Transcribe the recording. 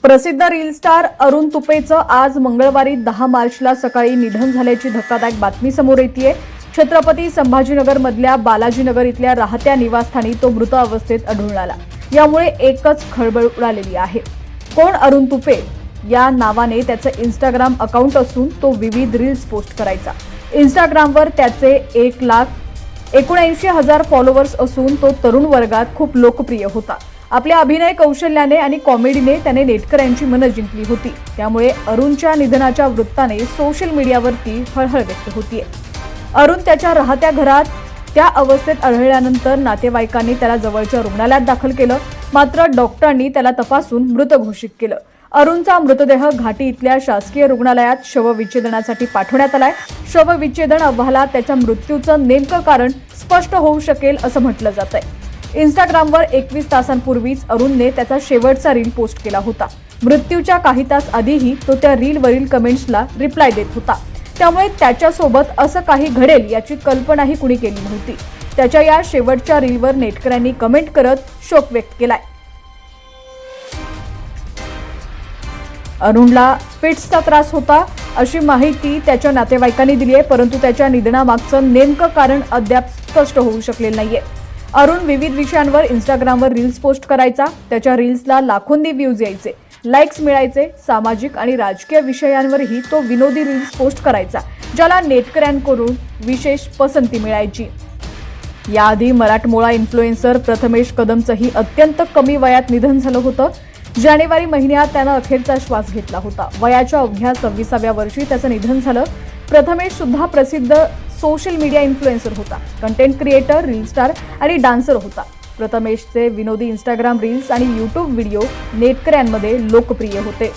प्रसिद्ध reel star Arun तुपेचं आज मंगळवारी 10 मार्चला सकाळी निधन झाल्याची धक्कादायक बातमी समोर येतेय। छत्रपती संभाजीनगर मधल्या बालाजीनगर इथल्या राहत्या निवासस्थानी तो मृत अवस्थेत आढळून आला। यामुळे एकच खळबळ उडालेली आहे। कोण अरुण तुपे या नावाने त्याचं इंस्टाग्राम अकाउंट असून तो विविध रील्स पोस्ट करायचा। इंस्टाग्रामवर त्याचे 1,79,000 फॉलोअर्स असून तो तरुण वर्गात खूप लोकप्रिय होता। आपल्या अभिनय कौशल्याने आणि कॉमेडीने त्याने नेटकऱ्यांची मनं जिंकली होती। त्यामुळे अरुणच्या निधनाच्या वृत्ताने सोशल मीडियावरती हळहळ व्यक्त होतीये। अरुण त्याच्या राहत्या घरात त्या अवस्थेत आढळल्यानंतर नातेवाईकांनी त्याला जवळच्या रुग्णालयात दाखल केलं, मात्र डॉक्टरांनी त्याला तपासून मृत घोषित केलं। अरुणचा मृतदेह घाटी इथल्या शासकीय रुग्णालयात शवविच्छेदनासाठी पाठवण्यात आलाय। शवविच्छेदन अहवालात त्याच्या मृत्यूचं नेमकं कारण स्पष्ट होऊ शकेल असं म्हटलं जातंय। इंस्टाग्रामवर 21 तासांपूर्वीच अरुणने त्याचा शेवटचा रील पोस्ट केला होता। मृत्यूच्या काही तास आधीही तो त्या रीलवरील कमेंट्सला रिप्लाय देत होता। त्यामुळे त्याच्यासोबत असं काही घडेल याची कल्पनाही कुणी केली नव्हती। त्याच्या या शेवटच्या रीलवर नेटकऱ्यांनी कमेंट करत शोक व्यक्त केलाय। अरुणला फिट्सचा त्रास होता अशी माहिती त्याच्या नातेवाईकांनी दिली आहे, परंतु त्याच्या निधनामागचं नेमकं कारण अद्याप स्पष्ट होऊ शकलेलं नाहीये। अरुण विविध विषयांवर इंस्टाग्रामवर रील्स पोस्ट करायचा। त्याच्या रील्सला लाखोंनी व्ह्यूज यायचे, लाईक्स मिळायचे। सामाजिक आणि राजकीय विषयांवरही तो विनोदी रील्स पोस्ट करायचा, ज्याला नेटकऱ्यांकडून विशेष पसंती मिळायची। याआधी मराठमोळा इन्फ्लुएन्सर प्रथमेश कदमचंही अत्यंत कमी वयात निधन झालं होतं। जानेवारी महिन्यात त्यानं अखेरचा श्वास घेतला होता। वयाच्या अवघ्या 26व्या वर्षी त्याचं निधन झालं। प्रथमेश सुद्धा प्रसिद्ध सोशल मीडिया इन्फ्लुएन्सर होता, कंटेंट क्रिएटर, रील स्टार आणि डान्सर होता। प्रथमेशचे विनोदी इंस्टाग्राम रील्स आणि यूट्यूब व्हिडिओ नेटकऱ्यांमध्ये लोकप्रिय होते।